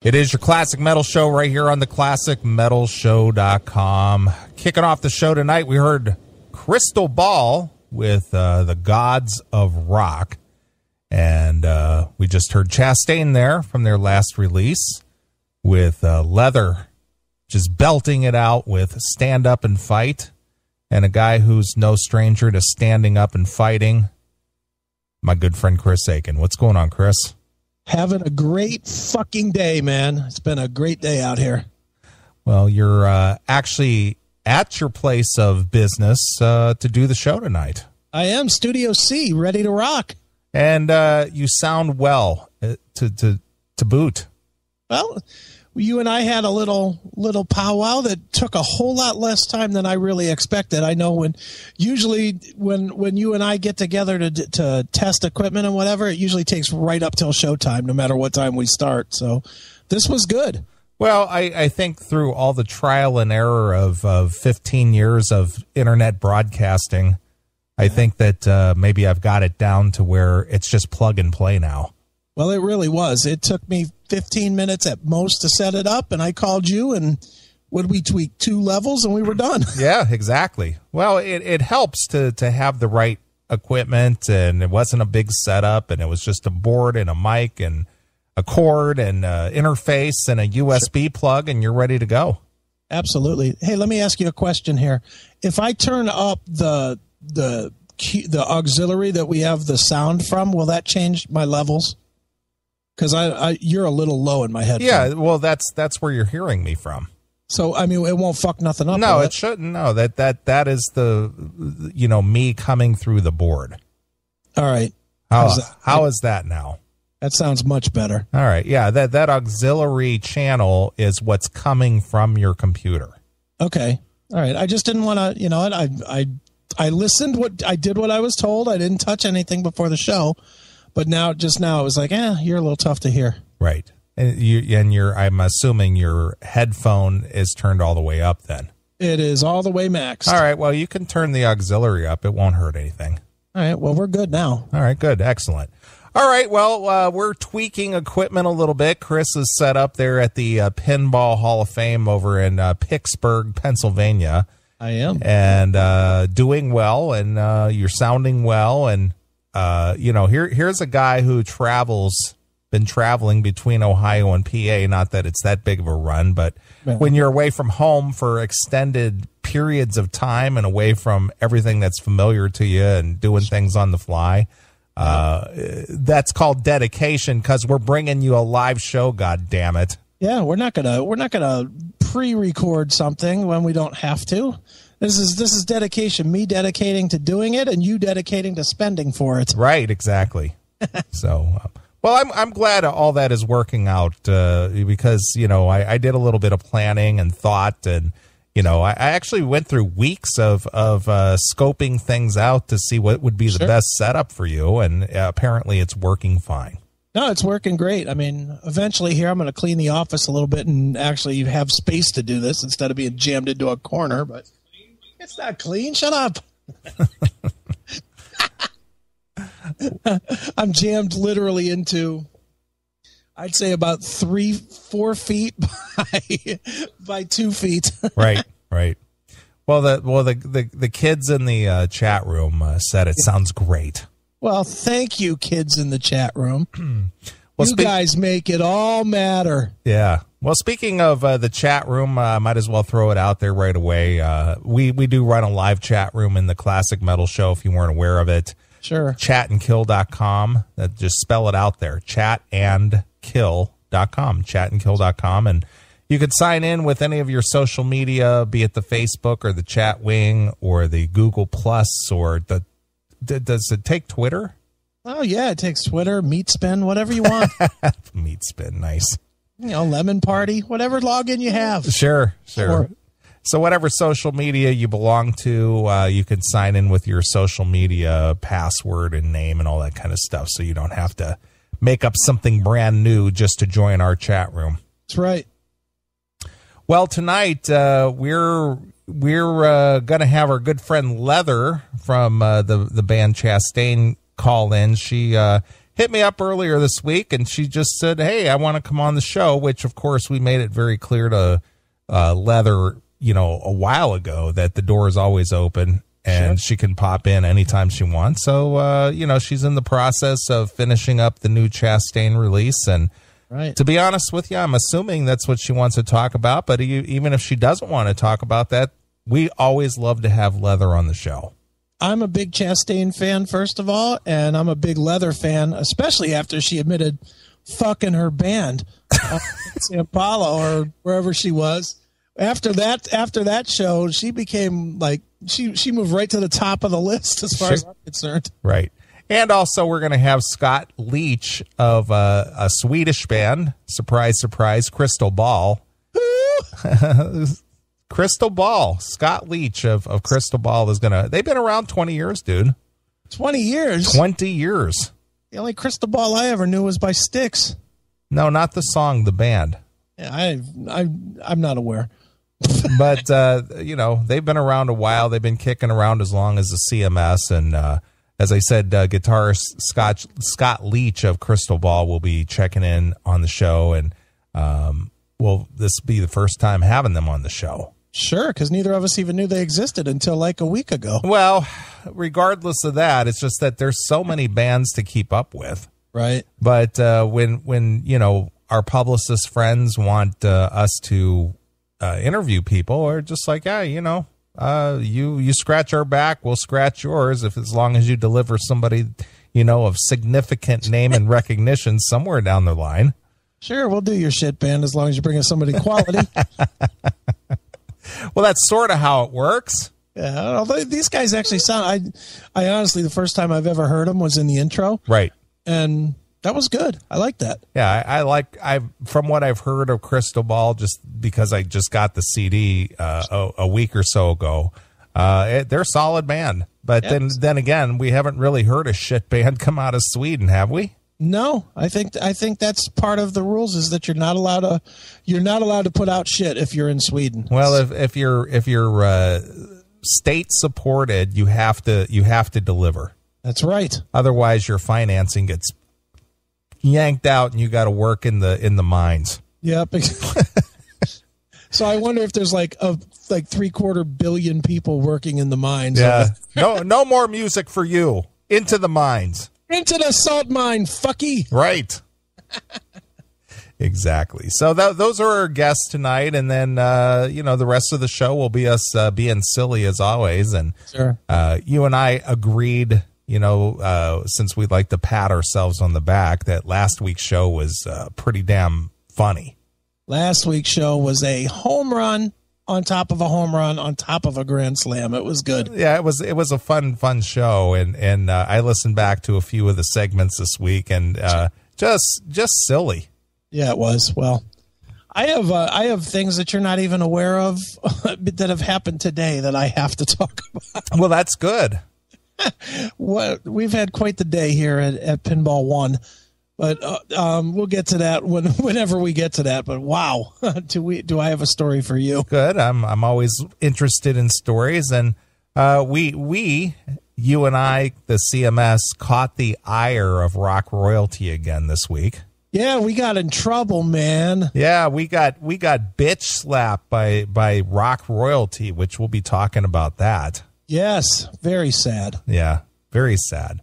It is your Classic Metal Show right here on the ClassicMetalShow.com. Kicking off the show tonight, we heard Crystal Ball with the Gods of Rock. And we just heard Chastain there from their last release with Leather just belting it out with Stand Up and Fight. And a guy who's no stranger to standing up and fighting, my good friend Chris Aiken. What's going on, Chris? Having a great fucking day, man. It's been a great day out here. Well, you're actually at your place of business to do the show tonight. I am. Studio C, ready to rock. And you sound well to boot. Well, you and I had a little powwow that took a whole lot less time than I really expected. I know when you and I get together to test equipment and whatever, it usually takes right up till showtime, no matter what time we start. So this was good. Well, I think through all the trial and error of 15 years of internet broadcasting, I think that maybe I've got it down to where it's just plug and play now. Well, it really was. It took me 15 minutes at most to set it up, and I called you, and would we tweak 2 levels, and we were done. Yeah, exactly. Well, it helps to have the right equipment, and it wasn't a big setup, and it was just a board and a mic and a cord and interface and a USB plug, and you're ready to go. Absolutely. Hey, let me ask you a question here. If I turn up the auxiliary that we have the sound from, will that change my levels? Because you're a little low in my head. Yeah, well, that's where you're hearing me from. So I mean, it won't fuck nothing up. No, it shouldn't. No, that is the me coming through the board. All right. How is that now? That sounds much better. All right. Yeah, that auxiliary channel is what's coming from your computer. Okay. All right. I just didn't want to. You know, I listened. I did what I was told. I didn't touch anything before the show. But just now, it was like, you're a little tough to hear. Right. And I'm assuming your headphone is turned all the way up then. It is all the way maxed. All right. Well, you can turn the auxiliary up. It won't hurt anything. All right. Well, we're good now. All right. Good. Excellent. All right. Well, we're tweaking equipment a little bit. Chris is set up there at the Pinball Hall of Fame over in Pittsburgh, Pennsylvania. I am. And doing well, and you're sounding well, and here's a guy who been traveling between Ohio and PA. Not that it's that big of a run, but when you're away from home for extended periods of time and away from everything that's familiar to you and doing things on the fly, that's called dedication, because we're bringing you a live show. God damn it! Yeah, we're not gonna pre-record something when we don't have to. This is dedication. Me dedicating to doing it, and you dedicating to spending for it. Right, exactly. So, well, I'm glad all that is working out because I did a little bit of planning and thought, and I actually went through weeks of scoping things out to see what would be the best setup for you, and apparently it's working fine. No, it's working great. I mean, eventually here I'm going to clean the office a little bit and actually have space to do this instead of being jammed into a corner, but it's not clean. Shut up. I'm jammed literally into, I'd say, about 4 feet by 2 feet. Right. Well, the kids in the chat room said it sounds great. Well, thank you, kids in the chat room. Well, you guys make it all matter. Yeah. Well, speaking of the chat room, I might as well throw it out there right away. We do run a live chat room in the Classic Metal Show, if you weren't aware of it. Sure. Chatandkill.com. Just spell it out there. Chatandkill.com. Chatandkill.com. And you could sign in with any of your social media, be it the Facebook or the Chat Wing or the Google Plus or does it take Twitter? Oh, yeah, it takes Twitter, Meatspin, whatever you want. Meatspin, nice. Lemon Party, whatever login you have. Sure. So whatever social media you belong to, you can sign in with your social media password and name and all that kind of stuff, so you don't have to make up something brand new just to join our chat room. That's right. Well, tonight we're going to have our good friend Leather from the band Chastain call in. She hit me up earlier this week, and she just said, hey, I want to come on the show, which, of course, we made it very clear to Leather, a while ago that the door is always open and she can pop in anytime she wants. So, she's in the process of finishing up the new Chastain release. And to be honest with you, I'm assuming that's what she wants to talk about. But even if she doesn't want to talk about that, we always love to have Leather on the show. I'm a big Chastain fan, first of all, and I'm a big Leather fan, especially after she admitted fucking her band San Paulo or wherever she was. After that show, she became like she moved right to the top of the list as far as I'm concerned. Right. And also we're going to have Scott Leach of a Swedish band, surprise, surprise, Crystal Ball. Crystal Ball, Scott Leach of Crystal Ball they've been around 20 years, dude. 20 years? 20 years. The only Crystal Ball I ever knew was by Styx. No, not the song, the band. Yeah, I'm not aware. But, they've been around a while. They've been kicking around as long as the CMS. And as I said, guitarist Scott Leach of Crystal Ball will be checking in on the show. And will this be the first time having them on the show? Sure, because neither of us even knew they existed until like a week ago. Well, regardless of that, it's just that there's so many bands to keep up with. Right. But when our publicist friends want us to interview people, or just like, you scratch our back, we'll scratch yours, as long as you deliver somebody, of significant name and recognition somewhere down the line. Sure, we'll do your shit band as long as you bring us somebody quality. Well, that's sort of how it works. Yeah, although these guys actually sound, I honestly, the first time I've ever heard them was in the intro. Right. And that was good. I like that. Yeah, from what I've heard of Crystal Ball, just because I just got the CD a week or so ago, they're a solid band. But then again, we haven't really heard a shit band come out of Sweden, have we? No, I think that's part of the rules, is that you're not allowed to put out shit if you're in Sweden. Well, if you're state supported, you have to deliver. That's right. Otherwise, your financing gets yanked out, and you got to work in the mines. Yep. So I wonder if there's like 750 million people working in the mines. Yeah. No more music for you. Into the mines. Into the salt mine, fucky. Right. Exactly. So those are our guests tonight, and then the rest of the show will be us being silly as always. And sure. You and I agreed, since we'd like to pat ourselves on the back, that last week's show was pretty damn funny. Last week's show was a home run on top of a home run on top of a grand slam. It was good. Yeah, it was a fun show, and I listened back to a few of the segments this week, and just silly. Yeah, it was. Well, I have things that you're not even aware of that have happened today that I have to talk about. Well, that's good. We've had quite the day here at Pinball One, but we'll get to that whenever we get to that. But wow, do I have a story for you? Good. I'm always interested in stories, and you and I, the CMS, caught the ire of Rock Royalty again this week. Yeah, we got in trouble, man. Yeah, we got bitch slapped by Rock Royalty, which we'll be talking about that. Yes, very sad. Yeah, very sad.